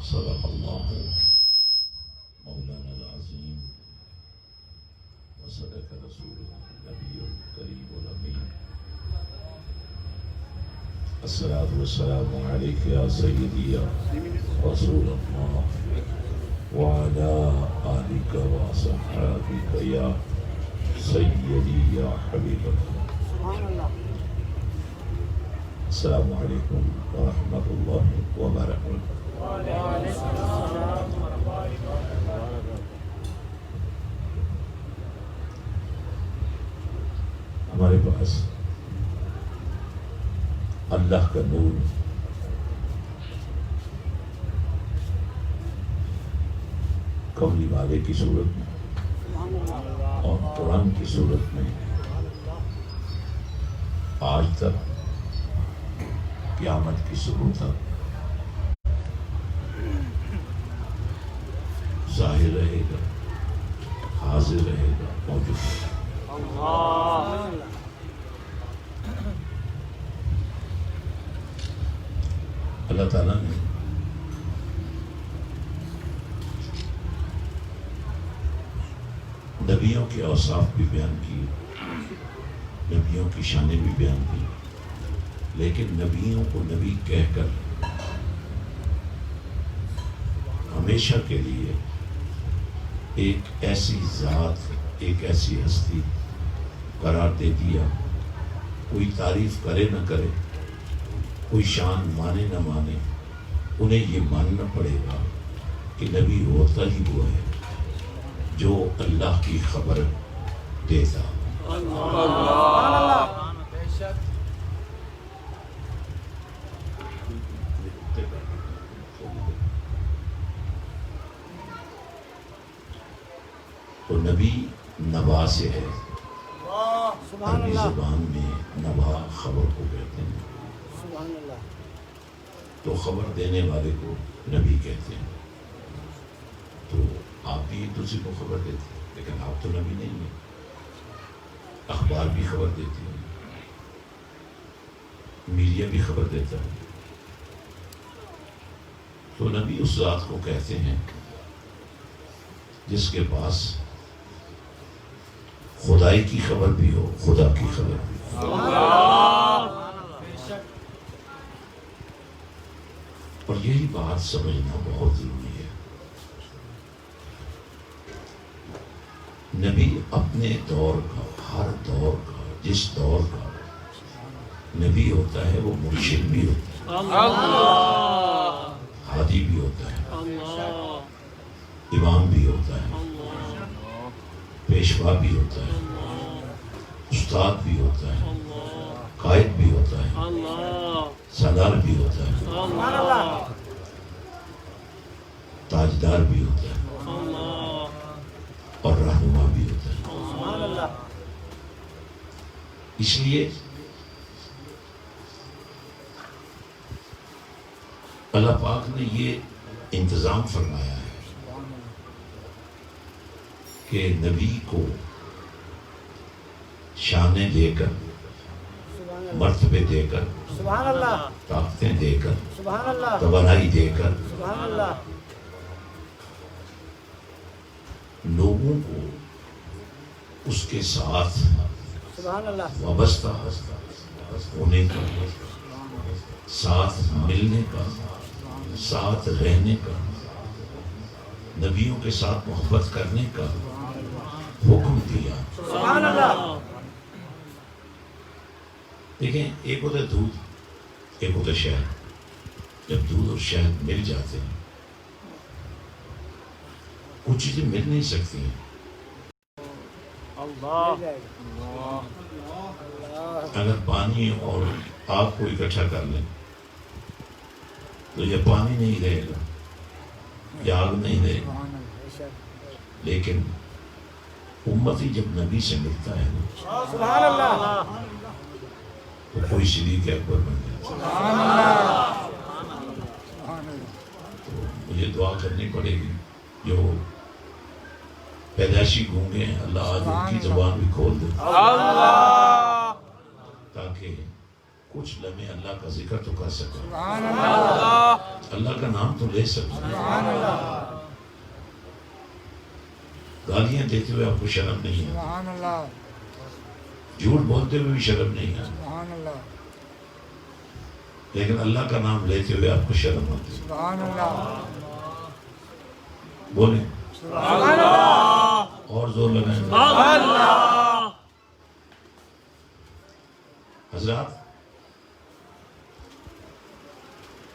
صدق اللہ مولانا العظیم وصدق رسول النبی الکریم الامین الصلاۃ والسلام علیک یا سیدی یا رسول اللہ وعلی آلک وصحابک یا سیدی یا حبیب اللہ. السلام علیکم ورحمۃ اللہ وبرکاتہ. ہمارے پاس اللہ کا نور کملی والے کی صورت میں اور قرآن کی صورت میں آج تک قیامت کی صبح تک ظاہر رہے گا، حاضر رہے گا، موجود رہے گا. اللہ تعالیٰ نے نبیوں کے اوصاف بھی بیان کی، نبیوں کی شانیں بھی بیان کی، لیکن نبیوں کو نبی کہہ کر ہمیشہ کے لیے ایک ایسی ذات، ایک ایسی ہستی قرار دے دیا. کوئی تعریف کرے نہ کرے، کوئی شان مانے نہ مانے، انہیں یہ ماننا پڑے گا کہ نبی ہوتا ہی وہ ہے جو اللہ کی خبر دیتا. تو نبی نبا سے ہے. عربی زبان میں نبا خبر کو کہتے ہیں، تو خبر دینے والے کو نبی کہتے ہیں. تو آپ بھی ایک دوسرے کو خبر دیتے ہیں، لیکن آپ تو نبی نہیں ہیں. اخبار بھی خبر دیتے ہیں، میڈیا بھی خبر دیتا ہے. تو نبی اس ذات کو کہتے ہیں جس کے پاس خدائی کی خبر بھی ہو، خدا کی خبر بھی ہو. اور یہی بات سمجھنا بہت ضروری ہے. نبی اپنے دور کا، ہر دور کا، جس دور کا نبی ہوتا ہے وہ مرشد بھی ہوتا ہے، ہادی بھی ہوتا ہے، امام بھی ہوتا ہے، پیشوا بھی ہوتا ہے، استاد بھی ہوتا ہے، قائد بھی ہوتا ہے، سالار بھی ہوتا ہے، تاجدار بھی ہوتا ہے، اور رہنما بھی ہوتا ہے. اس لیے اللہ پاک نے یہ انتظام فرمایا ہے کہ نبی کو شانیں دے کر، مرتبے دے کر، طاقتیں دے کر، توانائی دے کر لوگوں کو اس کے ساتھ وابستہ ہونے کا، ساتھ ملنے کا، ساتھ رہنے کا، نبیوں کے ساتھ محبت کرنے کا حکم دیا. دیکھیں، ایک ہوتا ہے دودھ، ایک ہوتا ہے شہد. جب دودھ اور شہد مل جاتے ہیں، کچھ چیزیں مل نہیں سکتی ہیں. اگر پانی اور آگ کو اکٹھا کر لیں تو یہ پانی نہیں رہے گا، یہ آگ نہیں رہے گا. لیکن امتی جب نبی سے ملتا ہے نا، تو کوئی شریک اکبر بن جاتا ہے. تو مجھے دعا کرنی پڑے گی. جو پیدائشی گونگے ہیں، اللہ آج ان کی زبان بھی کھول دے، تاکہ کچھ لمحے اللہ کا ذکر تو کر سکو، سبحان اللہ، اللہ کا نام تو لے سکو۔ سبحان اللہ، گالیاں دیتے ہوئے آپ کو شرم نہیں ہے، سبحان اللہ، جھوٹ بولتے ہوئے بھی شرم نہیں ہے، سبحان اللہ، لیکن اللہ کا نام لیتے ہوئے آپ کو شرم آتی ہے۔ سبحان اللہ، بولیں سبحان اللہ، اور زور لگائیں۔ سبحان اللہ، حضرات،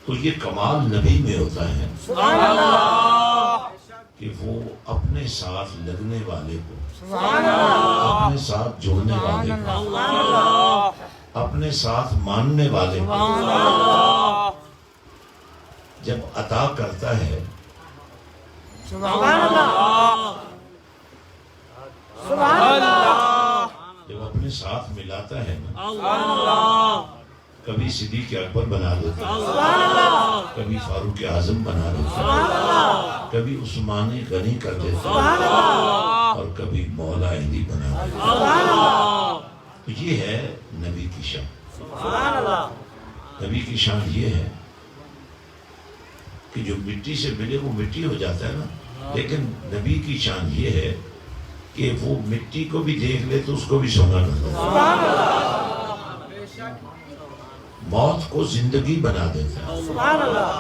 تو یہ کمال نبی میں ہوتا ہے سبحان اللہ، کہ وہ اپنے ساتھ لگنے والے کو، سبحان اللہ، اپنے ساتھ جڑنے والے کو، سبحان اللہ، اپنے ساتھ ماننے والے کو سبحان اللہ، جب عطا کرتا ہے سبحان اللہ، سبحان اللہ، جب اپنے ساتھ ملاتا ہے نا، سبحان اللہ، کبھی صدیق اکبر بنا دیتا ہے، سبحان اللہ، کبھی فاروق اعظم بنا دیتا ہے، سبحان اللہ، کبھی عثمان غنی کر دیتا ہے، سبحان اللہ، اور کبھی مولا علی بنا دیتا ہے۔ سبحان اللہ، تو یہ ہے نبی کی شان۔ سبحان اللہ، نبی کی شان یہ ہے کہ جو مٹی سے ملے وہ مٹی ہو جاتا ہے نا، لیکن نبی کی شان یہ ہے کہ وہ مٹی کو بھی دیکھ لے تو اس کو بھی سونا کر دے، سبحان اللہ، موت کو زندگی بنا دیتا ہے۔ سبحان اللہ،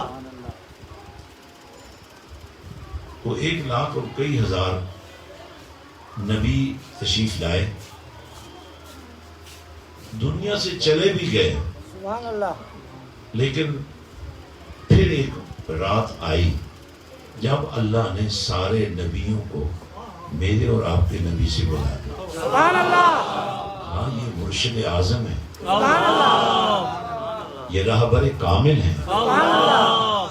وہ 1 لاکھ اور کئی ہزار نبی تشریف لائے، دنیا سے چلے بھی گئے، سبحان اللہ، لیکن پھر ایک رات آئی جب اللہ نے سارے نبیوں کو میرے اور آپ کے نبی سے بلا دیا۔ سبحان اللہ، ہاں، یہ مرشد اعظم ہے، سبحان اللہ، یہ رہبر کامل ہے، سبحان اللہ،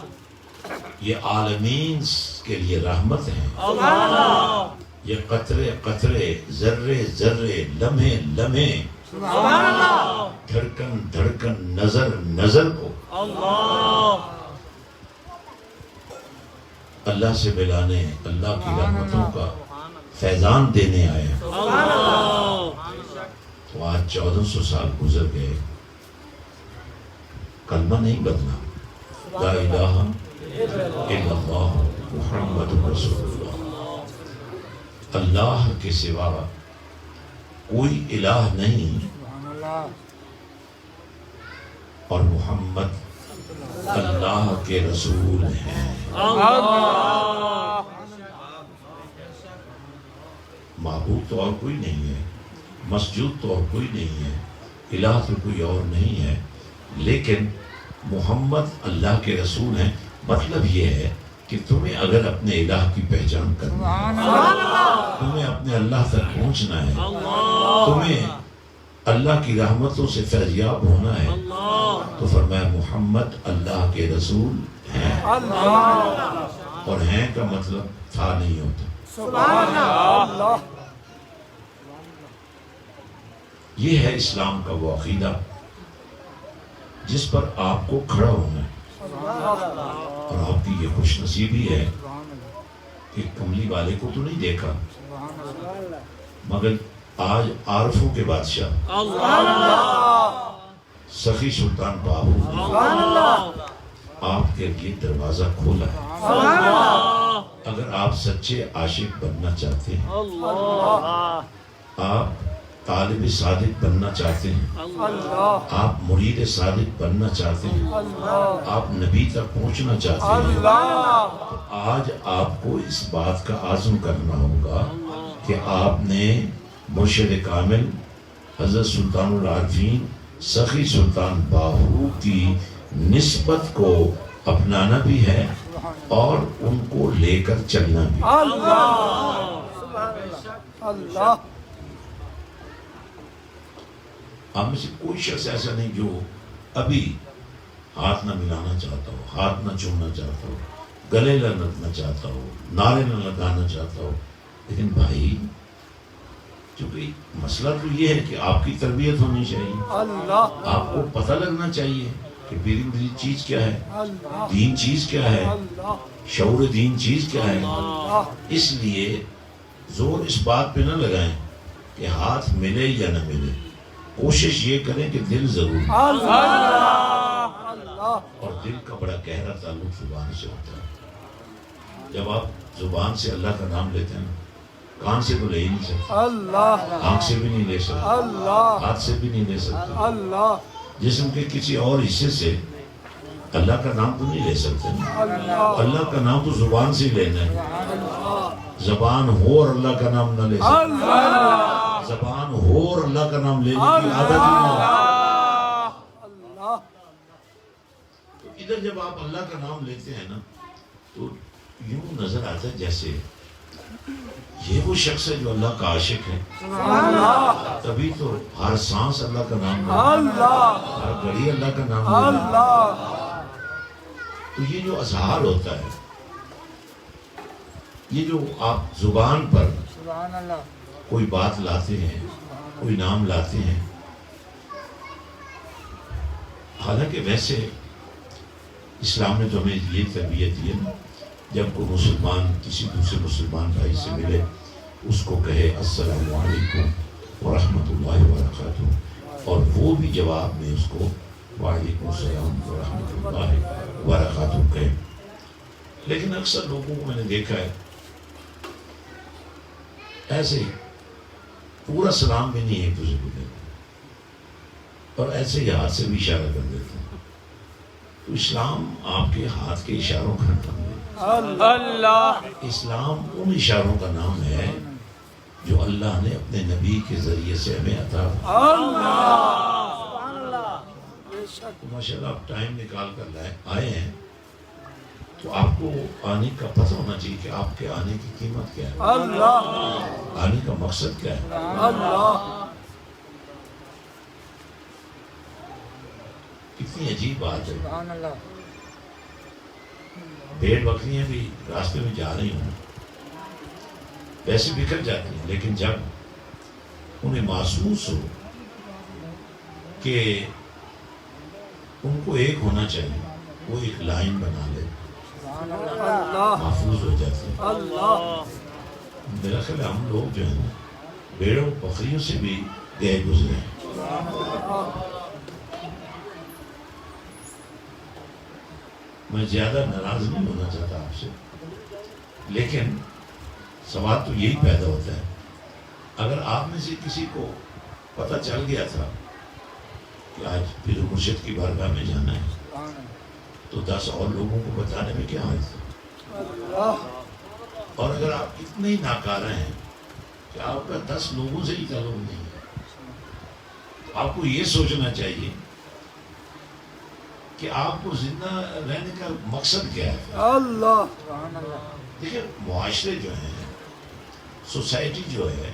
یہ عالمین کے لیے رحمت ہے، سبحان اللہ، یہ قطرے قطرے، ذرے ذرے، لمحے لمحے، سبحان اللہ، دھڑکن دھڑکن، نظر نظر کو اللہ، اللہ سے ملانے، اللہ کی رحمتوں کا فیضان دینے آئے ہیں۔ سبحان اللہ، تو آج 1400 سال گزر گئے، کلمہ نہیں بدلا، لا الہ الا اللہ محمد رسول اللہ، اللہ کے سوا کوئی الہ نہیں، سبحان اللہ، اور محمد اللہ کے رسول ہیں۔ اللہ، معبود تو اور کوئی نہیں ہے، مسجود تو اور کوئی نہیں ہے، الہ تو کوئی اور نہیں ہے، لیکن محمد اللہ کے رسول ہیں۔ مطلب یہ ہے کہ تمہیں اگر اپنے الہ کی پہچان کرنی ہے، سبحان اللہ، تمہیں اپنے اللہ تک پہنچنا ہے، تمہیں اللہ کی رحمتوں سے فیضیاب ہونا ہے، تو فرمایا محمد اللہ کے رسول ہیں۔ اللہ، اور ہیں کا مطلب تھا نہیں ہوتا۔ سبحان اللہ، یہ ہے اسلام کا وہ عقیدہ جس پر آپ کو کھڑا ہونا ہے، اور آپ کی یہ خوش نصیبی ہے کہ کملی والے کو تو نہیں دیکھا، مگر آج عارفوں کے بادشاہ سخی سلطان باہو نے آپ کے لیے دروازہ کھولا ہے۔ اگر آپ سچے عاشق بننا چاہتے ہیں، آپ طالب صادق بننا چاہتے ہیں، آپ مرید صادق بننا چاہتے ہیں، آپ نبی تک پہنچنا چاہتے ہیں، تو آج آپ کو اس بات کا عزم کرنا ہوگا کہ آپ نے مرشد کامل حضرت سلطان العارفین سخی سلطان باہو کی نسبت کو اپنانا بھی ہے اور ان کو لے کر چلنا بھی۔ اللہ، آپ میں سے کوئی شخص ایسا نہیں جو ابھی ہاتھ نہ ملانا چاہتا ہو، ہاتھ نہ چومنا چاہتا ہو، گلے نہ لگنا چاہتا ہو، نعرے نہ لگانا چاہتا ہو، لیکن بھائی چونکہ مسئلہ تو یہ ہے کہ آپ کی تربیت ہونی چاہیے، آپ کو پتہ لگنا چاہیے کہ میری مرید چیز کیا ہے، دین چیز کیا ہے، شعور دین چیز کیا ہے۔ اس لیے زور اس بات پہ نہ لگائیں کہ ہاتھ ملے یا نہ ملے، کوشش یہ کریں کہ دل ضرور ہو، اللہ اللہ اور دل کا بڑا گہرا تعلق زبان سے ہوتا ہے۔ جب آپ زبان سے اللہ کا نام لیتے ہیں نا، کان سے تو لے ہی نہیں سکتے، اللہ آنکھ سے بھی نہیں لے سکتے، اللہ ہاتھ سے بھی نہیں لے سکتے، اللہ جسم کے کسی اور حصے سے اللہ کا نام تو نہیں لے سکتے نا۔ اللہ کا نام تو زبان سے ہی لینا ہے۔ زبان ہو اور اللہ کا نام نہ لے سکتے، زبان ہو اور اللہ کا نام لینے کی عادت ہی نہ ہو۔ اللہ تو ادھر جب آپ اللہ کا نام لیتے ہیں نا تو یوں نظر آتا ہے جیسے یہ وہ شخص ہے جو اللہ کا عاشق ہے۔ تبھی تو ہر سانس اللہ کا نام لینا، اللہ ہر گھڑی اللہ کا نام لینا۔ اللہ تو یہ جو اظہار ہوتا ہے، یہ جو آپ زبان پر کوئی بات لاتے ہیں، کوئی نام لاتے ہیں، حالانکہ ویسے اسلام نے تو ہمیں یہ تربیت دی ہے نا، جب کوئی مسلمان کسی دوسرے مسلمان بھائی سے ملے اس کو کہے السلام علیکم ورحمۃ اللہ وبرکاتہ، اور وہ بھی جواب میں اس کو وعلیکم السلام ورحمۃ اللہ وبرکاتہ کہے۔ لیکن اکثر لوگوں کو میں نے دیکھا ہے ایسے ہی پورا سلام بھی نہیں ایک دوسرے کو دیتے، اور ایسے ہی ہاتھ سے بھی اشارہ کر دیتے ہیں۔ تو اسلام آپ کے ہاتھ کے اشاروں کا نام ہے۔ اللہ اسلام ان اشاروں کا نام ہے جو اللہ نے اپنے نبی کے ذریعے سے ہمیں عطا تو ماشاءاللہ آپ ٹائم نکال کر آئے ہیں، تو آپ کو آنے کا پتہ ہونا چاہیے کہ آپ کے آنے کی قیمت کیا ہے، اللہ آنے کا مقصد کیا ہے۔ اللہ کتنی عجیب بات ہے، بھیڑ بکریاں بھی راستے میں جا رہی ہوں ویسے بکھر جاتی ہیں، لیکن جب انہیں محسوس ہو کہ ان کو ایک ہونا چاہیے، وہ ایک لائن بنا لے، اللہ محفوظ ہو جاتے ہیں۔ اللہ میرا خیال ہے ہم لوگ جو ہیں بھیڑوں بکریوں سے بھی گئے گزرے ہیں۔ میں زیادہ ناراض نہیں ہونا چاہتا آپ سے، لیکن سوال تو یہی پیدا ہوتا ہے، اگر آپ میں سے کسی کو پتہ چل گیا تھا کہ آج پیر مرشد کی بارگاہ میں جانا ہے، تو 10 اور لوگوں کو بتانے میں کیا حرج ہے؟ اور اگر آپ اتنے ہی ناکارہ ہیں کہ آپ کا 10 لوگوں سے ہی تعلق نہیں ہے، تو آپ کو یہ سوچنا چاہیے کہ آپ کو زندہ رہنے کا مقصد کیا ہے۔ اللہ دیکھیں معاشرے جو ہیں، سوسائٹی جو ہے،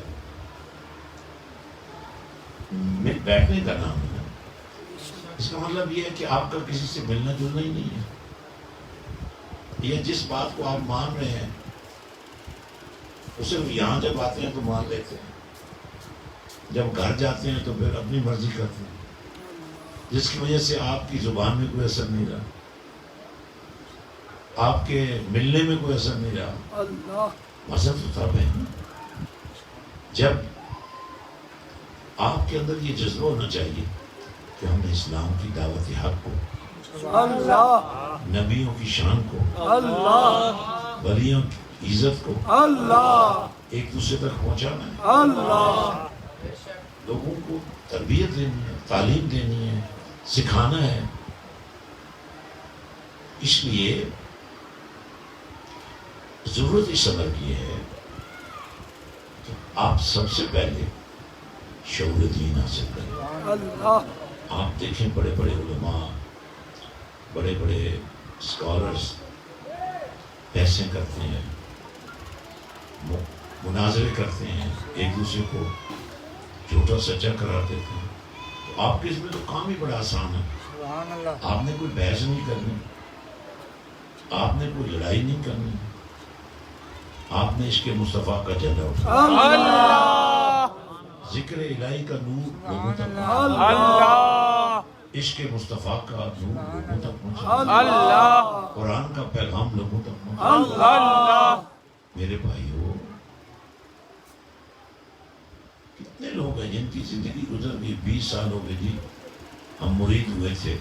مل بیٹھنے کا نام ہے، اس کا مطلب یہ ہے کہ آپ کا کسی سے ملنا جلنا ہی نہیں ہے، یا جس بات کو آپ مان رہے ہیں وہ صرف یہاں جب آتے ہیں تو مان لیتے ہیں، جب گھر جاتے ہیں تو پھر اپنی مرضی کرتے ہیں، جس کی وجہ سے آپ کی زبان میں کوئی اثر نہیں رہا، آپ کے ملنے میں کوئی اثر نہیں رہا۔ اللہ مذہب تو تب ہے جب آپ کے اندر یہ جذبہ ہونا چاہیے کہ ہم نے اسلام کی دعوت حق کو، اللہ نبیوں کی شان کو، اللہ ولیوں کی عزت کو اللہ ایک دوسرے تک پہنچانا ہے، اللہ لوگوں کو تربیت دینی ہے، تعلیم دینی ہے، سکھانا ہے۔ اس لیے ضرورت اس عمل کی ہے کہ آپ سب سے پہلے شعور دین حاصل کریں۔ اللہ آپ دیکھیں بڑے بڑے علماء، بڑے بڑے اسکالرس بحثیں کرتے ہیں، مناظرے کرتے ہیں، ایک دوسرے کو جھوٹا سچا قرار دیتے ہیں، تو آپ کے اس میں تو کام ہی بڑا آسان ہے۔ آپ نے کوئی بحث نہیں کرنی، آپ نے کوئی لڑائی نہیں کرنی، آپ نے عشق مصطفیٰ کا جھنڈا اٹھانا، اللہ ذکر الہی کا نور لوگوں تک پہنچانا، اللہ عشق مصطفیٰ کا نور لوگوں تک پہنچانا، اللہ قرآن کا پیغام لوگوں تک پہنچانا۔ اللہ میرے بھائیو، کتنے لوگ ہیں جن کی زندگی گزر گئی، 20 سال ہو گئے جی ہم مرید ہوئے تھے،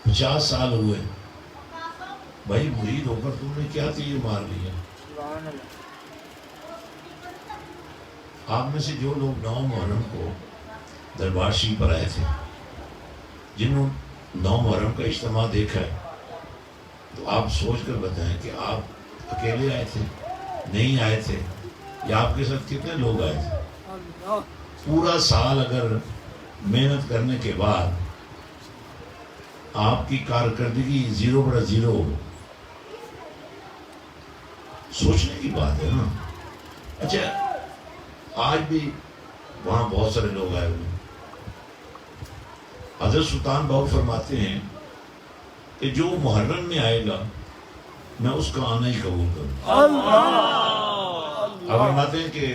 50 سال ہوئے، بھائی مرید ہو کر تم نے کیا تیر مار لیا؟ آپ میں سے جو لوگ 9 محرم کو دربار شریف پر آئے تھے، جنہوں 9 محرم کا اجتماع دیکھا ہے، تو آپ سوچ کر بتائیں کہ آپ اکیلے آئے تھے، نہیں آئے تھے، یا آپ کے ساتھ کتنے لوگ آئے تھے؟ پورا سال اگر محنت کرنے کے بعد آپ کی کارکردگی 0/0 ہو، سوچنے کی بات ہے نا۔ اچھا آج بھی وہاں بہت سارے لوگ آئے ہوئے، حضرت سلطان باہو فرماتے ہیں کہ جو محرم میں آئے گا میں اس کا آنا ہی قبول کروں۔ اب فرماتے ہیں کہ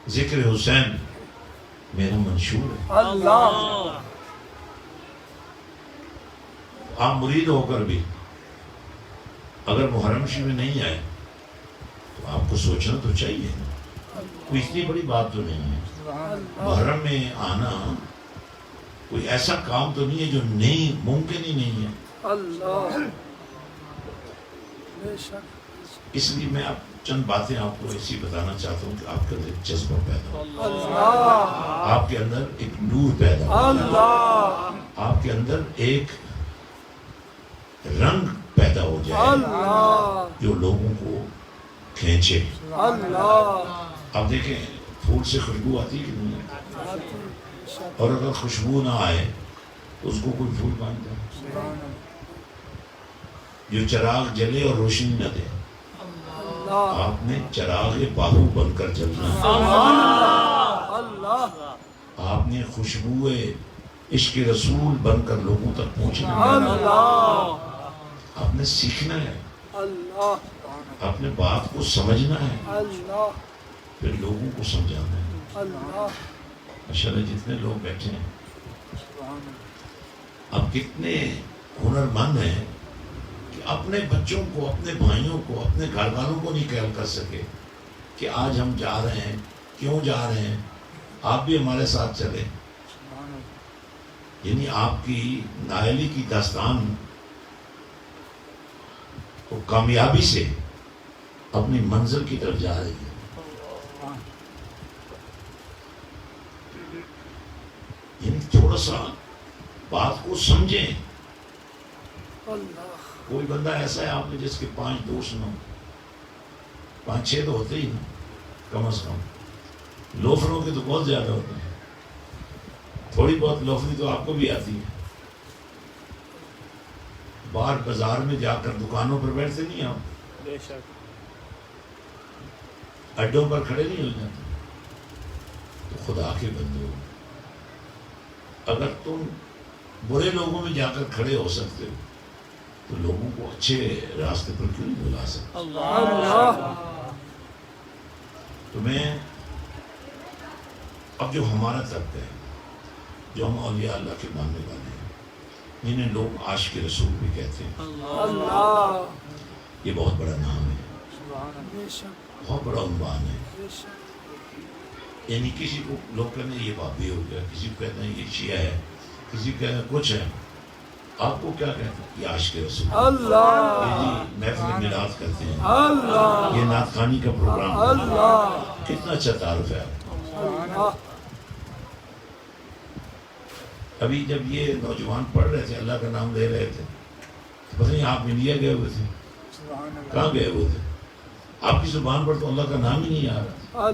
ذکر حسین میرا منشور ہے۔ آپ مرید ہو کر بھی اگر محرم شریف میں نہیں آئے تو آپ کو سوچنا تو چاہیے، کوئی اتنی بڑی بات تو نہیں ہے۔ محرم میں آنا کوئی ایسا کام تو نہیں ہے جو نہیں ممکن ہی نہیں ہے۔ اس لیے میں آپ چند باتیں آپ کو ایسی بتانا چاہتا ہوں کہ آپ کے اندر ایک جذبہ پیدا ہو، آپ کے اندر ایک نور پیدا ہو، آپ کے اندر ایک رنگ پیدا ہو جائے جو لوگوں کو کھینچے۔ آپ دیکھیں پھول سے خوشبو آتی کہ نہیں آتی؟ اور اگر خوشبو نہ آئے تو اس کو کوئی پھول مانتا ہے؟ جو چراغ جلے اور روشنی نہ دے، آپ نے چراغ باہو بن کر چلنا ہے، آپ نے خوشبو عشق رسول بن کر لوگوں تک پہنچنا ہے، آپ نے سیکھنا ہے، اپنے بات کو سمجھنا ہے، پھر لوگوں کو سمجھانا ہے۔ ماشاءاللہ جتنے لوگ بیٹھے ہیں، اب کتنے ہنر مند ہیں کہ اپنے بچوں کو، اپنے بھائیوں کو، اپنے گھر والوں کو نہیں کہہ کر سکے کہ آج ہم جا رہے ہیں، کیوں جا رہے ہیں، آپ بھی ہمارے ساتھ چلیں۔ یعنی آپ کی نااہلی کی داستان وہ کامیابی سے اپنی منزل کی طرف جا رہی ہے۔ یعنی تھوڑا سا بات کو سمجھیں۔ کوئی بندہ ایسا ہے آپ میں جس کے 5 دوست نہ ہوں، 5-6 تو ہوتے ہی نا کم از کم، لوفروں کے تو بہت زیادہ ہوتے ہیں، تھوڑی بہت لوفری تو آپ کو بھی آتی ہے۔ باہر بازار میں جا کر دکانوں پر بیٹھتے نہیں آپ، اڈوں پر کھڑے نہیں ہو جاتے؟ تو خدا کے بندے ہو، اگر تم برے لوگوں میں جا کر کھڑے ہو سکتے ہو تو لوگوں کو اچھے راستے پر کیوں نہیں بلا سکتے؟ تو میں اب جو ہمارا طبقہ ہے، جو ہم اولیاء اللہ کے ماننے والے ہیں، جنہیں لوگ عاشق رسول بھی کہتے ہیں، یہ بہت بڑا نام ہے، بہت بڑا عنوان ہے۔ یعنی کسی کو لوگ کہتے ہیں یہ بابی ہو گیا، کسی کو کہتے ہیں یہ شیعہ ہے، کسی کو کہتے ہیں کچھ ہے، آپ کو کیا کہتے ہیں؟ یہ عاشق رسول، یہ جی محفل میلاد کرتے ہیں، یہ نعت خوانی کا پروگرام، کتنا اچھا تعارف ہے آپ۔ ابھی جب یہ نوجوان پڑھ رہے تھے، اللہ کا نام لے رہے تھے، پتہ نہیں آپ انڈیا گئے ہوئے تھے، کہاں گئے ہوئے تھے؟ آپ کی زبان پر تو اللہ کا نام ہی نہیں آ رہا۔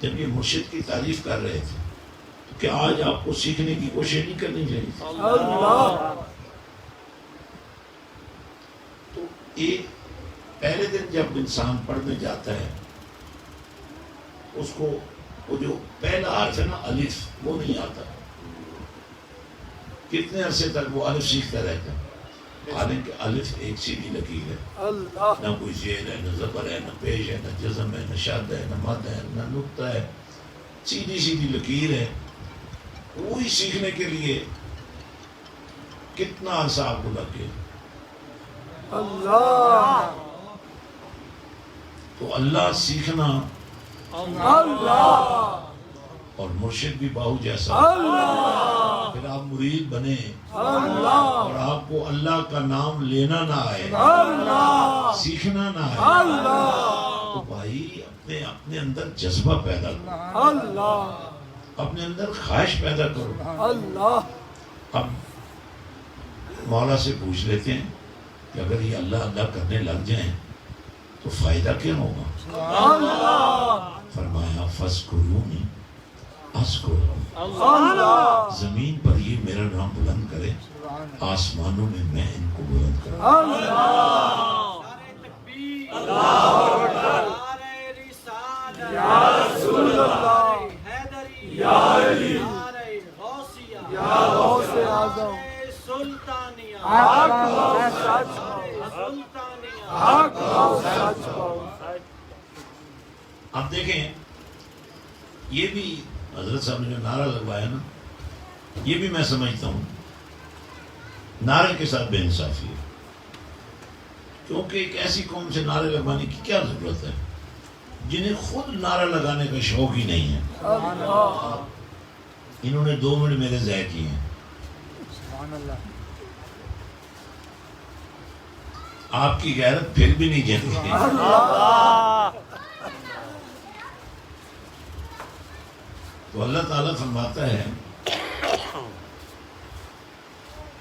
جب یہ مرشد کی تعریف کر رہے تھے تو کیا آج آپ کو سیکھنے کی کوشش نہیں کرنی چاہیے؟ تو یہ پہلے دن جب انسان پڑھنے جاتا ہے، اس کو وہ جو پہلا حرف ہے نا الف، وہ نہیں آتا، کتنے عرصے تک وہ الف سیکھتا رہتا ہے، حالانکہ الف ایک سیدھی لکیر ہے، نہ کوئی زیر ہے، نہ زبر ہے، نہ پیش ہے، نہ جزم ہے، نہ شد ہے، نہ مد ہے، نہ نقطہ ہے، سیدھی سیدھی لکیر ہے۔ وہی سیکھنے کے لیے کتنا عرصہ آپ کو لگ گیا؟ تو اللہ سیکھنا اللہ اور مرشد بھی باہو جیسا، اللہ پھر آپ مرید بنے اللہ اور آپ کو اللہ کا نام لینا نہ آئے، اللہ سیکھنا نہ آئے، اللہ تو بھائی اپنے اندر جذبہ پیدا کرو، اللہ اپنے اندر خواہش پیدا کرو۔ اللہ اب مولا سے پوچھ لیتے ہیں کہ اگر یہ اللہ اللہ کرنے لگ جائیں تو فائدہ کیا ہوگا؟ اللہ فرمایا فَاذْكُرُونِي اذْكُرْكُمْ، اللہ زمین پر یہ میرا نام بلند کرے، آسمانوں میں ان کو بلند کروں۔ یا رسول اللہ یا علی یا غوث اعظم حق اور سچ حق اور سچ اب دیکھیں یہ بھی حضرت صاحب نے جو نعرہ لگوایا نا، یہ بھی میں سمجھتا ہوں نعرے کے ساتھ بے انصافی ہے، کیونکہ ایک ایسی قوم سے نعرے لگوانے کی کیا ضرورت ہے جنہیں خود نعرہ لگانے کا شوق ہی نہیں ہے۔ اللہ انہوں نے 2 منٹ میرے ضائع کیے ہیں۔ آپ کی غیرت پھر بھی نہیں جلتی۔ تو اللہ تعالیٰ فرماتا ہے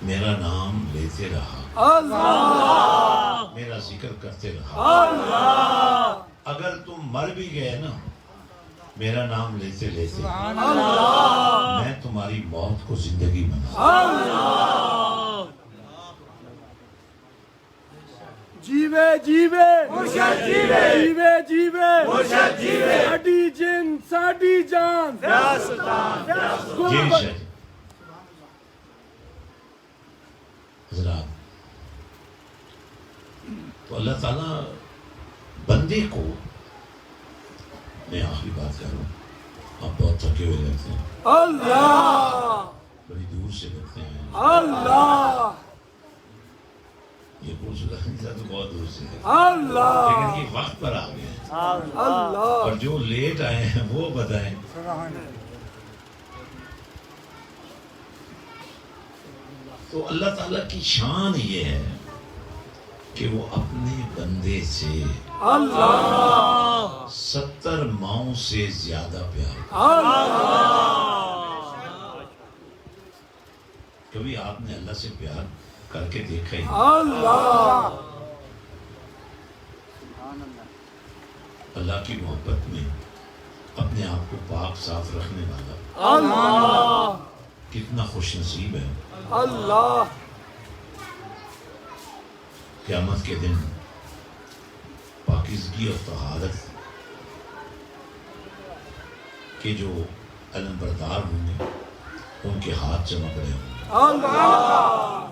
میرا نام لیتے رہا، اللہ میرا ذکر کرتے رہا، اللہ اگر تم مر بھی گئے نا میرا نام لیتے لیتے اللہ میں تمہاری موت کو زندگی بنا۔ اللہ جیوے جیوے مرشد جیوے جیوے جیوے مرشد جیوے ساڈی جن ساڈی جان جی شاید حضرات، تو اللہ تعالیٰ بندے کو، میں آخری بات کر رہا ہوں، آپ بہت تھکے ہوئے لگتے ہیں، اللہ بڑی دور سے لگتے ہیں، اللہ یہ کچھ لگنے کا تو بہت دور سے ہے، اللہ لیکن یہ وقت پر آ گئے ہیں، اللہ اور جو لیٹ آئے ہیں وہ بتائیں۔ تو اللہ تعالیٰ کی شان یہ ہے کہ وہ اپنے بندے سے اللہ 70 ماؤں سے زیادہ پیار کرتا اللہ کبھی آپ نے اللہ سے پیار کر کے دیکھا ہی؟ اللہ اللہ کی محبت میں اپنے آپ کو پاک صاف رکھنے والا اللہ کتنا خوش نصیب ہے۔ اللہ قیامت کے دن پاکیزگی اور طہارت کے جو علم بردار ہوں گے ان کے ہاتھ چمک رہے ہوں گے، اللہ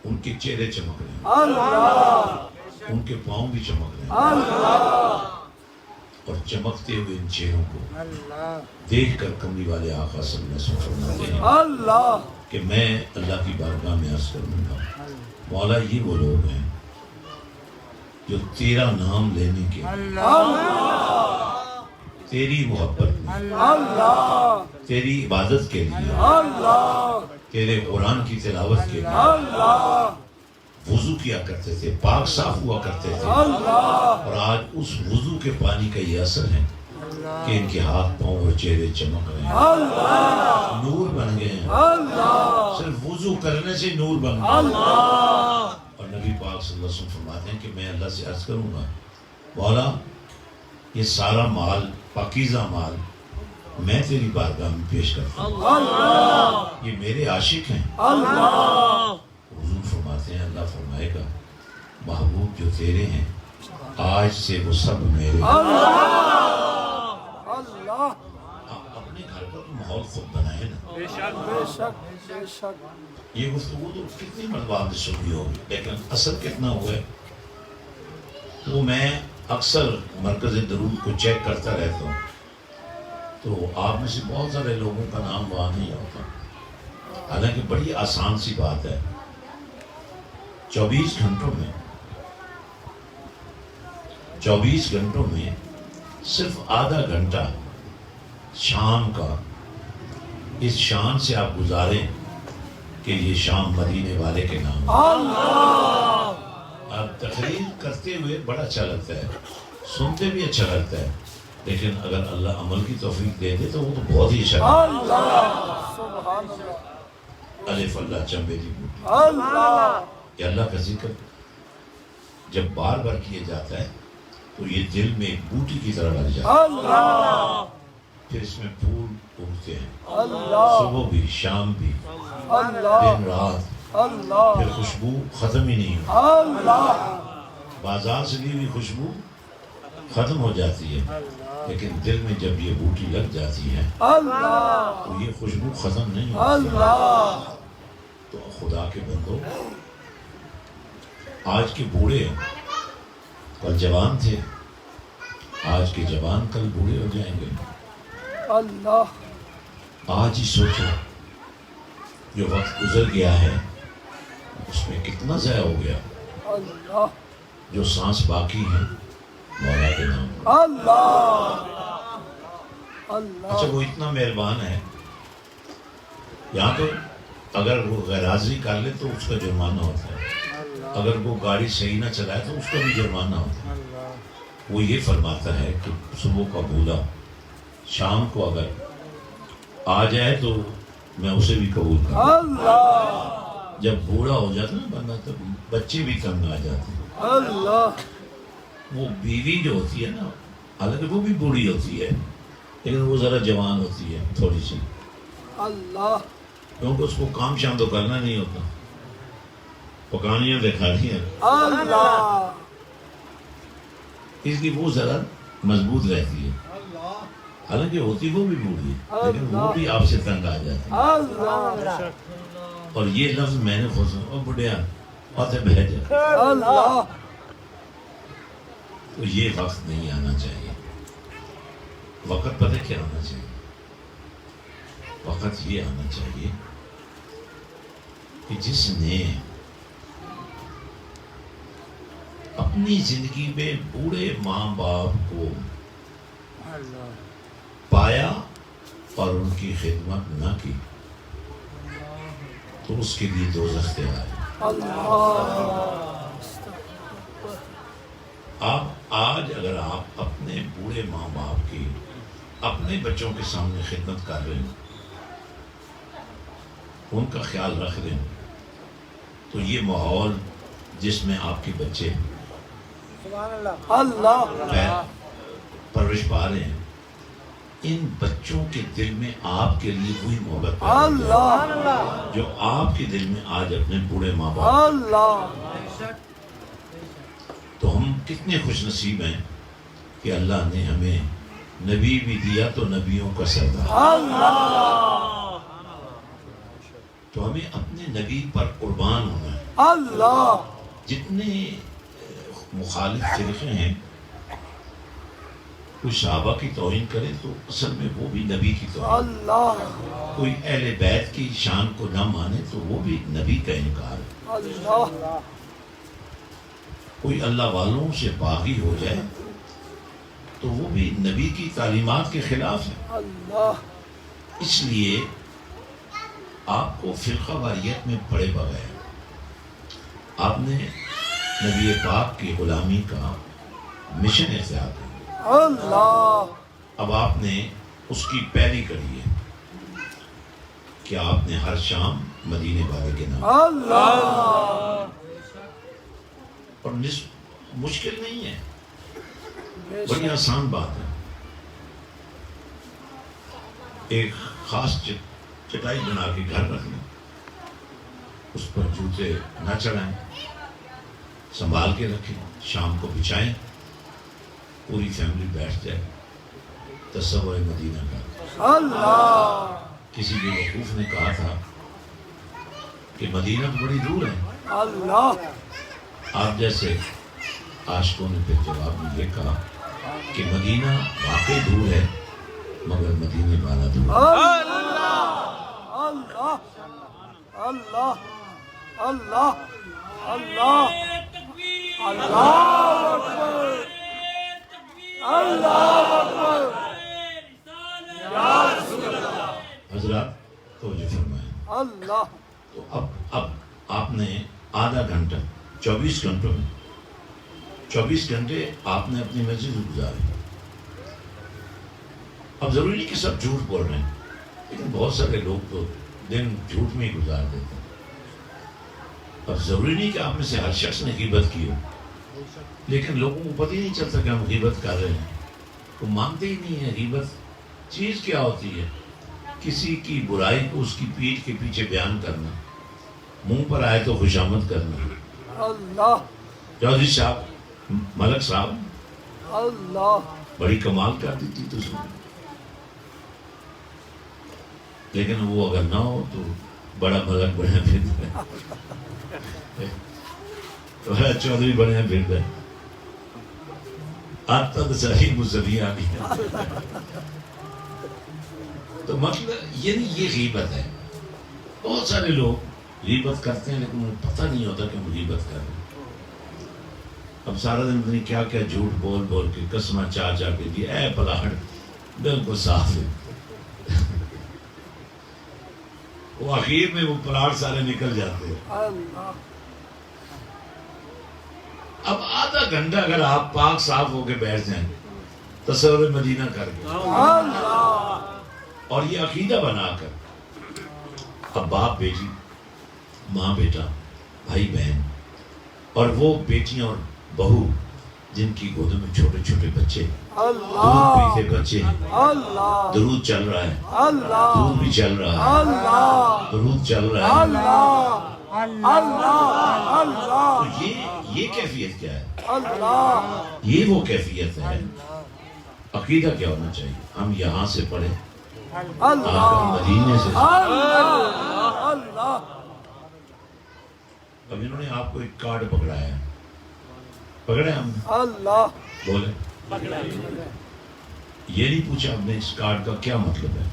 ان کے چہرے چمک رہے ہوں اللہ گے، ان کے پاؤں بھی چمک رہے ہیں، اللہ اور چمکتے ہوئے ان چہروں کو دیکھ کر کملی والے آقا صلی اللہ علیہ وسلم فرماتے ہیں اللہ کہ میں اللہ کی بارگاہ میں عرض کروں گا مولا یہ وہ لوگ ہیں جو تیرا نام لینے کے تیری محبت میں، اللہ تیری عبادت کے لیے، اللہ تیرے قرآن کی تلاوت کے لیے اللہ وضو کیا کرتے تھے، پاک صاف ہوا کرتے تھے، اللہ اور آج اس وضو کے پانی کا یہ اثر ہے کہ ان کے ہاتھ پاؤں اور چہرے چمک رہے ہیں، اللہ نور بن گئے ہیں، اللہ صرف وضو کرنے سے نور بن گئے۔ اللہ اور نبی پاک صلی اللہ علیہ وسلم فرماتے ہیں کہ میں اللہ سے عرض کروں گا مولا یہ سارا مال، پاکیزہ مال میں تیری بارگاہ میں پیش کرتا ہوں، اللہ یہ میرے عاشق ہیں۔ اللہ حضور فرماتے ہیں اللہ فرمائے گا محبوب جو تیرے ہیں آج سے وہ سب میرے ہیں۔ اللہ آپ اپنے گھر کا تو ماحول خود بنائے نا۔ بے شک بے شک یہ گفتگو تو کتنی مرتبہ آپ نے سنی ہوگی لیکن اثر کتنا ہوا ہے وہ میں اکثر مرکز درود کو چیک کرتا رہتا ہوں تو آپ میں سے بہت سارے لوگوں کا نام وہاں نہیں ہوتا، حالانکہ بڑی آسان سی بات ہے 24 گھنٹوں میں 24 گھنٹوں میں صرف آدھا گھنٹہ شام کا اس شان سے آپ گزاریں کہ یہ شام مدینے والے کے نام آپ تقریر کرتے ہوئے بڑا اچھا لگتا ہے، سنتے بھی اچھا لگتا ہے، لیکن اگر اللہ عمل کی توفیق دے دے تو وہ تو بہت ہی اچھا لگتا ہے۔ الف اللہ چمبے دی بوٹی، یہ اللہ کا ذکر جب بار بار کیا جاتا ہے تو یہ دل میں ایک بوٹی کی طرح لگ جاتا ہے، پھر اس میں پھول اگتے ہیں، صبح بھی شام بھی دن رات، پھر خوشبو ختم ہی نہیں ہوتی، بازار سے لی ہوئی خوشبو ختم ہو جاتی ہے، لیکن دل میں جب یہ بوٹی لگ جاتی ہے تو یہ خوشبو ختم نہیں ہوتی۔ تو خدا کے بندو، آج کے بوڑھے کل جوان تھے، آج کے جوان کل بوڑھے ہو جائیں گے۔ آج ہی سوچو جو وقت گزر گیا ہے اس میں کتنا ضائع ہو گیا، جو سانس باقی ہے مولا کے نام پر۔ اچھا وہ اتنا مہربان ہے، یہاں تو اگر وہ غیر حاضری کر لے تو اس کا جرمانہ ہوتا ہے، اگر وہ گاڑی صحیح نہ چلائے تو اس کا بھی جرمانہ ہوتا ہے۔ وہ یہ فرماتا ہے کہ صبح کا بولا شام کو اگر آ جائے تو میں اسے بھی قبول کروں۔ جب بوڑھا ہو جاتا ہے بندہ تو بچے بھی تنگ آ جاتے ہیں۔ وہ بیوی جو ہوتی ہے نا، حالانکہ وہ بھی بوڑھی ہوتی ہے لیکن وہ ذرا جوان ہوتی ہے تھوڑی سی، کیونکہ اس کو کام شام تو کرنا نہیں ہوتا، پکانیاں دکھانی ہیں، اس کی وہ ذرا مضبوط رہتی ہے، حالانکہ ہوتی وہ بھی بوڑھی ہے لیکن وہ بھی آپ سے تنگ آ جاتی ہے۔ اور یہ لفظ میں نے خود سنا، او بڑھیا آتے بہ جا، تو یہ وقت نہیں آنا چاہیے۔ وقت پتہ کیا آنا چاہیے؟ وقت یہ آنا چاہیے کہ جس نے اپنی زندگی میں بوڑھے ماں باپ کو پایا اور ان کی خدمت نہ کی تو اس کے لیے دوزخ تیار ہے۔ آج اگر آپ اپنے بوڑھے ماں باپ کی اپنے بچوں کے سامنے خدمت کر رہے ہیں، ان کا خیال رکھ رہے ہیں، تو یہ ماحول جس میں آپ کے بچے پرورش پا رہے ہیں، ان بچوں کے دل میں آپ کے لیے وہی محبت جو آپ کے دل میں آج اپنے بوڑھے ماں باپ۔ تو ہم کتنے خوش نصیب ہیں کہ اللہ نے ہمیں نبی بھی دیا تو نبیوں کا سردار، تو ہمیں اپنے نبی پر قربان ہونا ہے۔ جتنے مخالف فرقے ہیں، کوئی صحابہ کی توہین کرے تو اصل میں وہ بھی نبی کی توہین، کوئی اہل بیت کی شان کو نہ مانے تو وہ بھی نبی کا انکار ہے، کوئی اللہ والوں سے باغی ہو جائے تو وہ بھی نبی کی تعلیمات کے خلاف ہے۔ اس لیے آپ کو فرقہ واریت میں پڑے بغیر آپ نے نبی پاک کی غلامی کا مشن اختیار کیا، اب آپ نے اس کی پیروی کری ہے کہ آپ نے ہر شام مدینے والے کے نام، اور مشکل نہیں ہے، بڑی آسان بات ہے۔ ایک خاص چٹائی بنا کے گھر رکھ لیں، اس پر جوتے نہ چڑھائیں، سنبھال کے رکھیں، شام کو بچھائیں، پوری فیملی بیٹھ جائے، تصور مدینہ کا۔ کسی بھی وقوف نے کہا تھا کہ مدینہ تو بڑی دور ہے، آپ جیسے عاشقوں نے پھر جواب میں یہ کہا کہ مدینہ واقعی دور ہے مگر مدینے والا دور ہے۔ اللہ اکبر حضرات توجہ فرمائیں. اللہ تو اب آپ نے آدھا گھنٹہ 24 گھنٹوں میں 24 گھنٹے آپ نے اپنی مسجد میں گزارے. اب ضروری نہیں کہ سب جھوٹ بول رہے ہیں، لیکن بہت سارے لوگ تو دن جھوٹ میں ہی گزار دیتے ہیں. اب ضروری نہیں کہ آپ میں سے ہر شخص نے غیبت کی ہو، لیکن لوگوں کو پتہ ہی نہیں چلتا کہ ہم غیبت کر رہے ہیں. وہ مانتے ہی نہیں ہیں غیبت چیز کیا ہوتی ہے. کسی کی برائی کو اس کی پیٹھ کے پیچھے بیان کرنا، منہ پر آئے تو خوشامد کرنا. اللہ چودھری صاحب، ملک صاحب اللہ بڑی کمال کر دی تھی تو سن، لیکن وہ اگر نہ ہو تو بڑا ملک بڑھیا پھر بڑا چودھری بڑھیا پھر ہے. آتا تو صحیح مصری آ گیا. تو مطلب یہ غیبت ہے. بہت سارے لوگ غیبت کرتے ہیں لیکن انہیں پتہ نہیں ہوتا کہ ہم غیبت کر رہے ہیں. اب سارا دن پتہ نہیں کیا کیا جھوٹ بول بول کے قسمیں چا چا کے دی. اے پلاٹ بالکل صاف ہے. وہ آخر میں وہ پلاٹ سارے نکل جاتے ہیں. اللہ اب آدھا گھنٹہ اگر آپ پاک صاف ہو کے بیٹھ جائیں تصور مدینہ کر کے اللہ اور یہ عقیدہ بنا کر، اب باپ بیٹی، ماں بیٹا، بھائی بہن، اور وہ بیٹیاں اور بہو جن کی گودوں میں چھوٹے چھوٹے بچے، دودھ پیتے بچے ہیں، اللہ درود چل رہا ہے، اللہ دودھ بھی چل رہا ہے، اللہ درود چل رہا ہے. اللہ اللہ اللہ تو یہ کیفیت کیا ہے؟ اللہ یہ وہ کیفیت ہے. عقیدہ کیا ہونا چاہیے؟ ہم یہاں سے پڑھیں، اللہ آپ مدینے سے. اللہ اب انہوں نے آپ کو ایک کارڈ پکڑایا ہے، پکڑے ہم نے؟ اللہ بولے یہ نہیں پوچھا ہم نے اس کارڈ کا کیا مطلب ہے.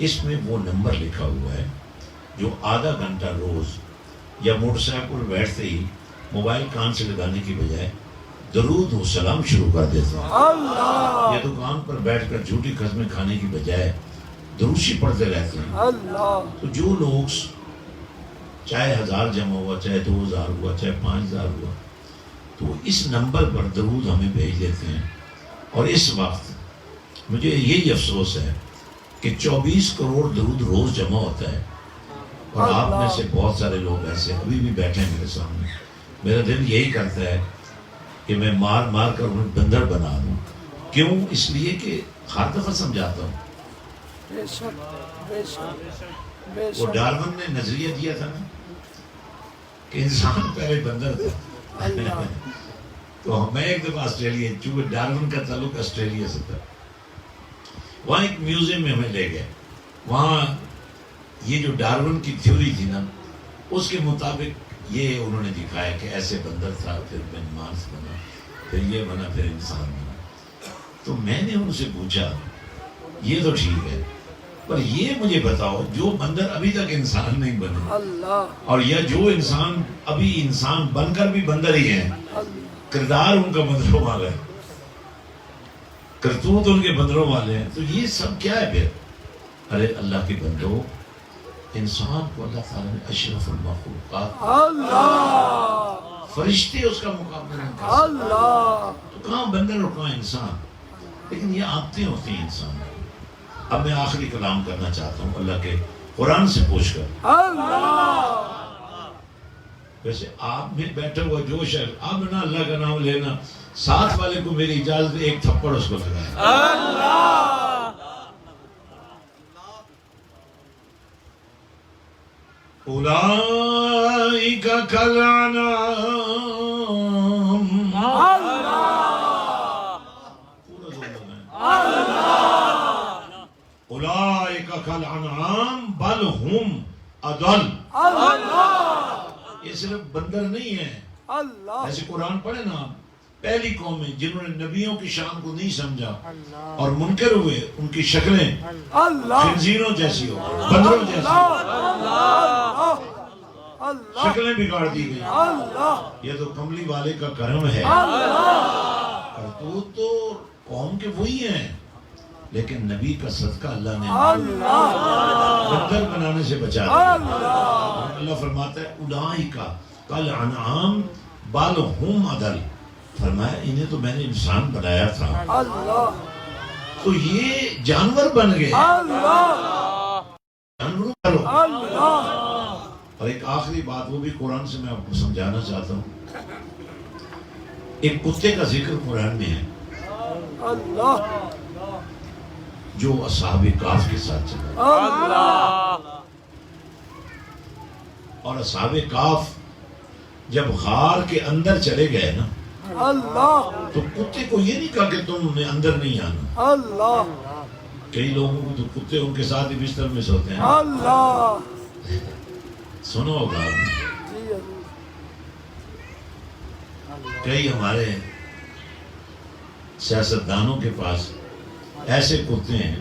اس میں وہ نمبر لکھا ہوا ہے جو آدھا گھنٹہ روز یا موٹر سائیکل پر بیٹھتے ہی موبائل کان سے لگانے کی بجائے درود و سلام شروع کر دیتے ہیں. اللہ یا دکان پر بیٹھ کر جھوٹی قسمیں کھانے کی بجائے دروشی پڑھتے رہتے ہیں. اللہ تو جو لوگ چاہے 1000 جمع ہوا، چاہے 2000 ہوا، چاہے 5000 ہوا، تو اس نمبر پر درود ہمیں بھیج دیتے ہیں. اور اس وقت مجھے یہی افسوس ہے کہ 24 کروڑ درود روز جمع ہوتا ہے، اور آپ میں سے بہت سارے لوگ ایسے ابھی بھی بیٹھے ہیں میرے سامنے. میرا دل یہی کرتا ہے کہ میں مار مار کر انہیں بندر بنا دوں. کیوں؟ اس لیے کہ ہر دفعہ سمجھاتا ہوں. بے شک بے شک بے وہ شک ڈارون نے نظریہ دیا تھا نا کہ انسان پہلے بندر تھا. اللہ تو میں ایک دفعہ آسٹریلیا، چونکہ ڈارون کا تعلق آسٹریلیا سے تھا، وہاں ایک میوزیم میں ہمیں لے گئے. وہاں یہ جو ڈارون کی تھیوری تھی نا، اس کے مطابق یہ انہوں نے دکھایا کہ ایسے بندر تھا، پھر مانس بنا، پھر یہ بنا، پھر انسان بنا. تو میں نے ان سے پوچھا یہ تو ٹھیک ہے، پر یہ مجھے بتاؤ جو بندر ابھی تک انسان نہیں بنے، اللہ اور یا جو انسان ابھی انسان بن کر بھی بندر ہی ہیں، کردار ان کا بندروں والا ہے، کرتوت ان کے بندروں والے ہیں، تو یہ سب کیا ہے پھر؟ ارے اللہ کے بندو، انسان کو اللہ تعالیٰ نے اشرف المخلوقات، اللہ فرشتے اس کا مقابلہ نہیں کر سکتے. اللہ تو کہاں بندر اور کہاں انسان؟ لیکن یہ عادتیں ہوتی ہیں انسان کی. اب میں آخری کلام کرنا چاہتا ہوں اللہ کے قرآن سے پوچھ کر. اللہ ویسے آپ میں بیٹھا ہوا جو شخص اب نہ اللہ کا نام لینا، ساتھ والے کو میری اجازت ایک تھپڑ اس کو لگائے. اللہ اولئک کالانعام، اولئک کالانعام بل ہم اضل. یہ صرف بندر نہیں ہے. اللہ ایسے قرآن پڑھے نا آپ، پہلی قومیں جنہوں نے نبیوں کی شان کو نہیں سمجھا اور منکر ہوئے، ان کی شکلیں اللہ خنزیروں جیسی ہو، بندروں جیسی ہو، اللہ شکلیں بگاڑ دی گئی. اللہ یہ تو کملی والے کا کرم ہے. اللہ کرتوت تو قوم کے وہی ہیں، لیکن نبی کا صدقہ اللہ نے اللہ بدل بنانے سے بچا دیا۔ اللہ فرماتا ہے اولئک کالانعام بل ہم اضل، فرمایا انہیں تو میں نے انسان بنایا تھا، اللہ تو یہ جانور بن گئے۔ اللہ جانوروں کرو۔ اللہ اور ایک آخری بات، وہ بھی قرآن سے میں آپ کو سمجھانا چاہتا ہوں۔ ایک کتے کا ذکر قرآن میں ہے اللہ جو اصحاب کہف کے ساتھ چلا، اللہ اور اصحاب کہف جب غار کے اندر چلے گئے نا، اللہ تو کتے کو یہ نہیں کہا کہ تم نے اندر نہیں آنا۔ اللہ کئی لوگوں کو تو کتے ان کے ساتھ ہی بستر میں سوتے ہیں، اللہ سنو ہوگا آپ نے۔ جی حضور کئی ہمارے سیاستدانوں کے پاس ایسے کتے ہیں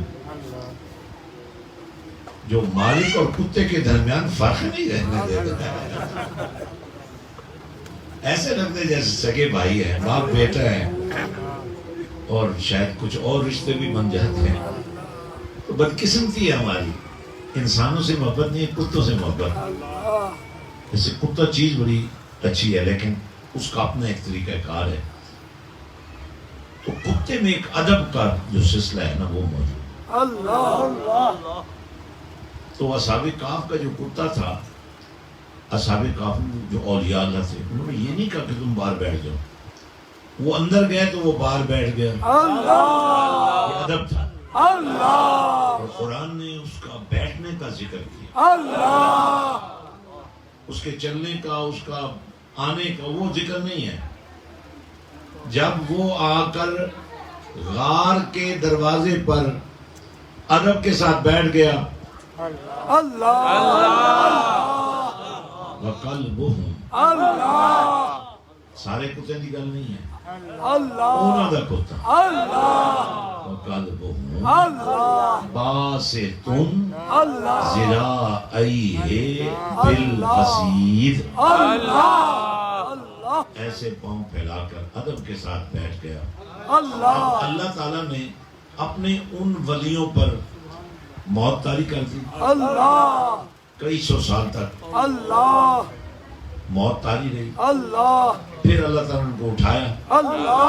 جو مالک اور کتے کے درمیان فرق نہیں رہنے دیتے، ایسے لگتے جیسے سگے بھائی ہیں، باپ بیٹا ہے، اور شاید کچھ اور رشتے بھی بن جاتے ہیں۔ تو بدقسمتی ہے ہماری، انسانوں سے محبت نہیں، کتوں سے محبت۔ جیسے کتا چیز بڑی اچھی ہے، لیکن اس کا اپنا ایک طریقہ کار ہے۔ تو کتے میں ایک ادب کا جو سلسلہ ہے نا وہ موجود۔ اللہ تو اصحاب کہف کا جو کتا تھا، اصحاب کہف جو اولیاء اللہ تھے، انہوں نے یہ نہیں کہا کہ تم باہر بیٹھ جاؤ، وہ اندر گئے تو وہ باہر بیٹھ گیا، اللہ یہ ادب تھا۔ اللہ اور قرآن نے اس کا بیٹھنے کا ذکر کیا، اللہ اس کے چلنے کا، اس کا آنے کا وہ ذکر نہیں ہے۔ جب وہ آ کر غار کے دروازے پر ادب کے ساتھ بیٹھ گیا، اللہ وَقَلْبُهُمْ، اللہ سارے کتے کی گل نہیں ہے، اللہ انہوں دا کتا، اللہ وَقَلْبُهُمْ اللہ بَاسِطٌ اللہ ذِرَاعَيْهِ بِالْوَسِيدِ، اللہ اللہ ایسے پاؤں پھیلا کر ادب کے ساتھ بیٹھ گیا۔ اللہ اب اللہ تعالیٰ نے اپنے ان ولیوں پر موت طاری کر دی، اللہ کئی سو سال تک اللہ موت طاری رہی۔ اللہ پھر اللہ تعالیٰ نے ان کو اٹھایا، اللہ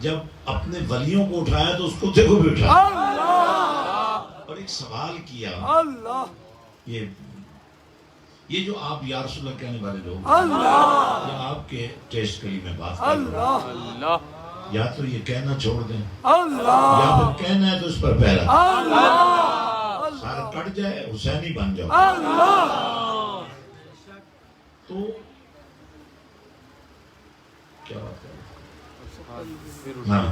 جب اپنے ولیوں کو اٹھایا تو اس کتے کو بھی اٹھایا، اللہ اور ایک سوال کیا، اللہ یہ جو آپ یا رسول اللہ کہنے والے لوگ، اللہ یا آپ کے ٹیسٹ کے لیے میں بات کر رہا ہوں، اللہ یا تو یہ کہنا چھوڑ دیں، اللہ یا پھر کہنا ہے تو اس پر پہلا اللہ سارا کٹ جائے، حسینی بن جاؤ۔ اللہ تو کیا بات کر، ہاں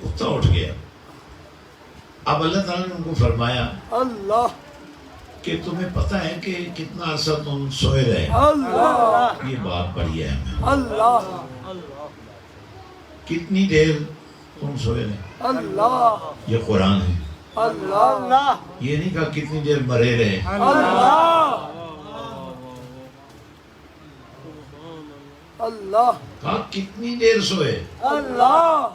کتا اٹھ گیا۔ اب اللہ تعالیٰ نے ان کو فرمایا اللہ کہ تمہیں پتہ ہے کہ کتنا عرصہ تم سوئے رہے، اللہ یہ بات بڑی ہے، اللہ کتنی دیر تم سوئے رہے، اللہ یہ قرآن ہے، اللہ یہ نہیں کہا کتنی دیر مرے رہے۔ اللہ اللہ کہا کتنی دیر سوئے، اللہ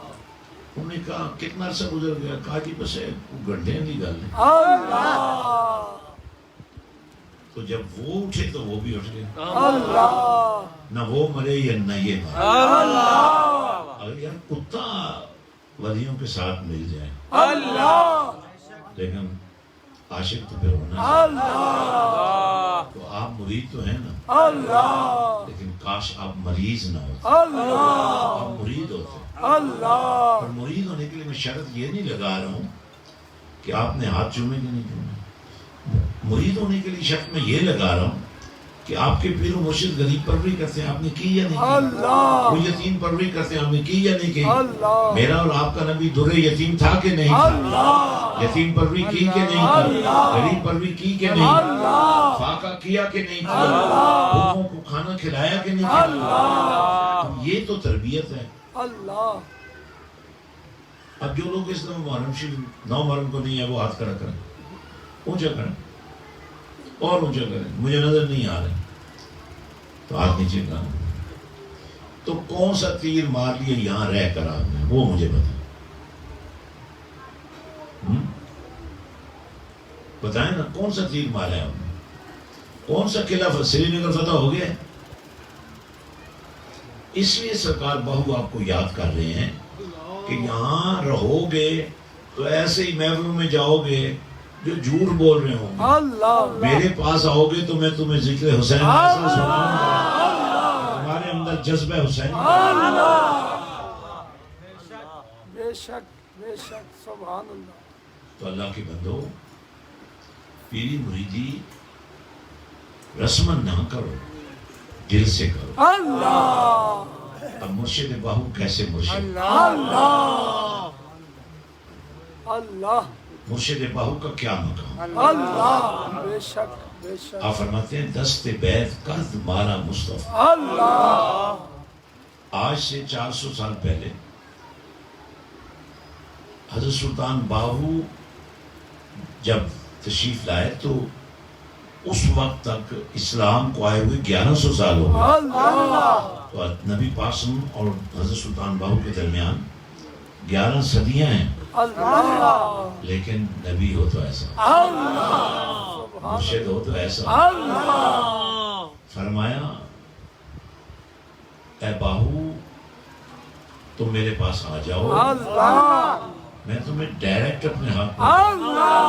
انہوں نے کہا کتنا عرصہ گزر گیا، کہا جی بس گھنٹے کی گل ہے۔ اللہ تو جب وہ اٹھے تو وہ بھی اٹھ گئے، اللہ نہ وہ مرے یا نہ یہ مرے۔ اللہ اگر یار کتا ولیوں کے ساتھ مل جائے، اللہ لیکن عاشق تو پھر ہونا، اللہ تو آپ مرید تو ہیں نا، اللہ لیکن کاش آپ مریض نہ ہوتے، اللہ آپ مرید ہوتے۔ اللہ اور مرید ہونے کے لیے میں شرط یہ نہیں لگا رہا ہوں کہ آپ نے ہاتھ چومے کہ نہیں چومے، مرید ہونے کے لیے شرط میں یہ لگا رہا ہوں کہ آپ کے پیر و مرشد غریب پروری کرتے ہیں، آپ نے کی یا نہیں کی، اللہ وہ یتیم پروری کرتے ہیں، آپ نے کی یا نہیں کی، اللہ میرا اور آپ کا نبی درے یتیم تھا کہ نہیں تھا، اللہ یتیم پروری کی کہ نہیں کی، غریب پروری کی کہ نہیں، اللہ فاقہ کیا کہ نہیں کیا، بھوکوں کو کھانا کھلایا کہ نہیں کیا، یہ تو تربیت ہے۔ اللہ اب جو لوگ اس طرح محرم شریف 9 محرم کو نہیں ہے وہ ہاتھ کھڑا کریں، اونچا کریں اور اونچا کریں، مجھے نظر نہیں آ رہے تو ہاتھ نیچے کریں۔ تو کون سا تیر مار لیے یہاں رہ کر آپ نے، وہ مجھے بتائیں نا، کون سا تیر مارا ہے آپ نے؟ کون سا قلعہ سری نگر فتح ہو گیا؟ اس لیے سرکار بہو آپ کو یاد کر رہے ہیں کہ یہاں رہو گے تو ایسے ہی محفلوں میں جاؤ گے جو جھوٹ بول رہے ہوں گے، میرے پاس آؤ گے تو میں تمہیں ذکر حسین ایسا سناؤں گا، ہمارے اندر جذبہ حسین، بے شک بے شک، سبحان اللہ۔ تو اللہ کے بندو، پیری مریدی رسمن نہ کرو، دل سے کرو۔ اللہ اب مرشد باہو کیسے مرشد؟ اللہ اللہ مرشد باہو کا کیا مقام؟ اللہ، بے شک بے شک، آپ فرماتے ہیں دست بیت کرد مارا مصطفیٰ۔ اللہ آج سے 400 سال پہلے حضرت سلطان باہو جب تشریف لائے تو اس وقت تک اسلام کو آئے ہوئے 1100 سال ہو گئے، اللہ تو نبی پاسم اور حضرت سلطان باہو کے درمیان 11 صدیاں ہیں، اللہ لیکن نبی ہو تو ایسا، اللہ مرشد ہو تو ایسا۔ اللہ فرمایا اے باہو تم میرے پاس آ جاؤ، اللہ میں تمہیں ڈائریکٹ اپنے ہاتھ میں، اللہ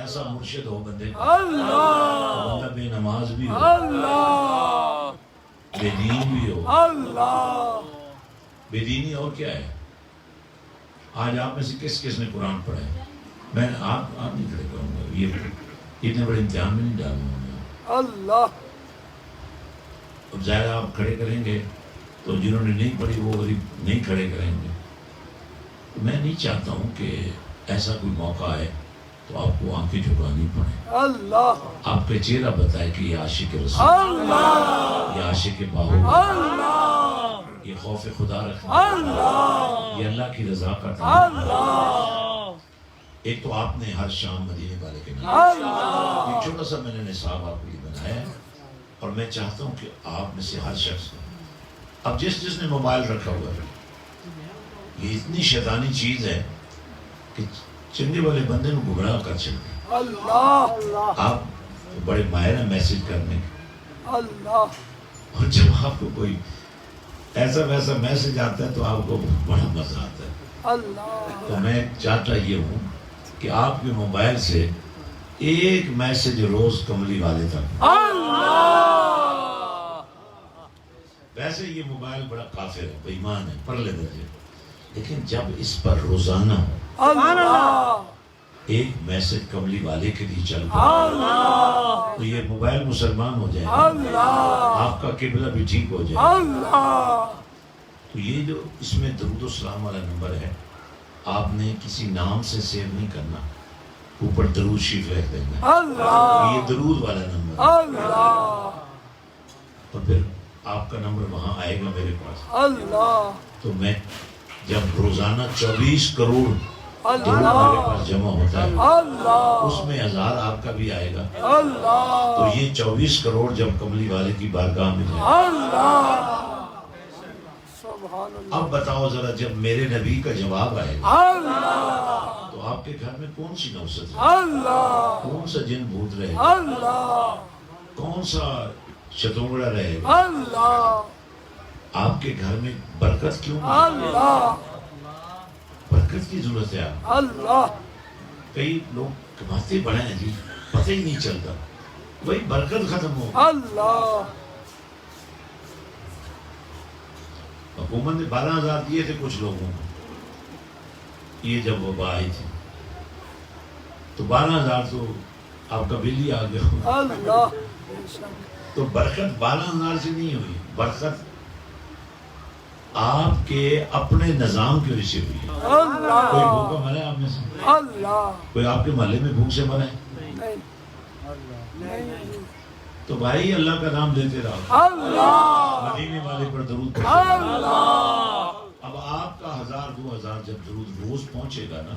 ایسا مرشد ہو بندے کا، اللہ بندہ بے نماز بھی ہو، اللہ بے دین بھی ہو۔ اللہ بے دینی اور کیا ہے؟ آج آپ میں سے کس نے قرآن پڑھا ہے؟ میں آپ نہیں کھڑے کروں گا، یہ اتنے بڑے امتحان میں نہیں ڈالوں گا۔ اللہ اب ظاہر آپ کھڑے کریں گے تو جنہوں نے نہیں پڑھی وہ غریب نہیں کھڑے کریں گے۔ میں نہیں چاہتا ہوں کہ ایسا کوئی موقع ہے تو آپ کو آنکھیں جھکانی پڑے، اللہ آپ کا چہرہ بتائے کہ یہ عاشق رسول، اللہ یہ عاشق باہو، اللہ یہ خوف خدا رکھنا، اللہ یہ اللہ کی رضا کا تعلق۔ اللہ ایک تو آپ نے ہر شام مدینے والے کے نام، اللہ ایک چھوٹا سا میں نے نصاب آپ کے لیے بنایا ہے، اور میں چاہتا ہوں کہ آپ میں سے ہر شخص کو، اب جس نے موبائل رکھا ہوا ہے، یہ اتنی شیطانی چیز ہے کہ چنگے والے بندے کو گمراہ کر چکے۔ اللہ آپ بڑے ماہر ہیں میسج کرنے کے، اللہ اور جب آپ کو کوئی ایسا ویسا میسج آتا ہے تو آپ کو بڑا مزہ آتا ہے۔ اللہ تو میں چاہتا یہ ہوں کہ آپ کے موبائل سے ایک میسج روز کملی والے تک، اللہ ویسے یہ موبائل بڑا کافر ہے، بے ایمان ہے، پرلے درجے، لیکن جب اس پر روزانہ اللہ ایک میسج کملی والے کے لیے چل پڑے اللہ تو یہ موبائل مسلمان ہو جائے، اللہ آپ کا قبلہ بھی ٹھیک ہو جائے۔ اللہ تو یہ جو اس میں درود و سلام والا نمبر ہے، آپ نے کسی نام سے سیو نہیں کرنا، اوپر درود شریف لکھ دینا، اللہ یہ درود والا نمبر ہے، اللہ اور پھر آپ کا نمبر وہاں آئے گا میرے پاس، اللہ تو میں جب روزانہ 24 کروڑ درود میرے اللہ پاس جمع ہوتا ہے، اللہ اس میں 1000 آپ کا بھی آئے گا، اللہ تو یہ 24 کروڑ جب کملی والے کی بارگاہ میں جائے، اللہ سبحان اللہ اب بتاؤ ذرا جب میرے نبی کا جواب آئے گا اللہ تو آپ کے گھر میں کون سی نوست ہے، اللہ کون سا جن بھوت رہے گا، اللہ کون سا شتونگڑا رہے گا، اللہ آپ کے گھر میں برکت کیوں نہیں؟ اللہ برکت کی ضرورت ہے آپ، اللہ کئی لوگ کماتے بڑے ہیں جی، پتہ ہی نہیں چلتا، وہی برکت ختم ہو، اللہ حکومت نے 12,000 دیے تھے کچھ لوگوں کو، یہ جب وبا آئی تھی تو 12,000 تو آپ کا بل ہی آ گیا، اللہ تو برکت 12,000 سے نہیں ہوئی، برکت آپ کے اپنے نظام کی وجہ سے ہوئی ہے۔ کوئی اللہ بھوکا مرا ہے آپ میں سے؟ اللہ کوئی آپ کے محلے میں بھوک سے مرا ہے؟ نہیں نہیں تو بھائی اللہ کا نام لیتے رہو، اللہ مدینے والے پر درود پڑھتے رہو۔ اللہ اب آپ کا 1000 2000 جب درود روز پہنچے گا نا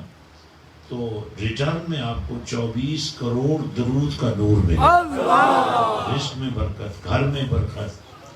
تو ریٹرن میں آپ کو 24 کروڑ درود کا نور ملے، اللہ رزق میں برکت، گھر میں برکت،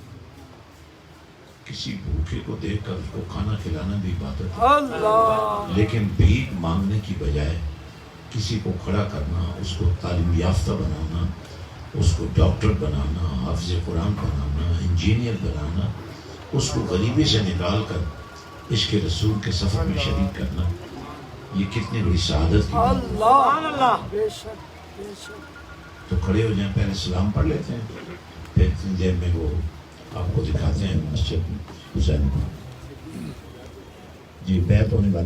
کسی بھوکے کو دیکھ کر اس کو کھانا کھلانا بھی عبادت ہے، اللہ لیکن بھیک مانگنے کی بجائے کسی کو کھڑا کرنا، اس کو تعلیم یافتہ بنانا، اس کو ڈاکٹر بنانا، حافظ قرآن بنانا، انجینئر بنانا، اس کو غریبی سے نکال کر عشق رسول کے سفر میں شریک کرنا، یہ کتنی بڑی سعادت کی بات ہے۔ اللہ بے شک بے شک۔ تو کھڑے ہو جائیں، پہلے سلام پڑھ لیتے ہیں، پھر اتنی دیر میں وہ آپ کو دکھاتے ہیں مسجد حسین۔ جی بیعت ہونے والی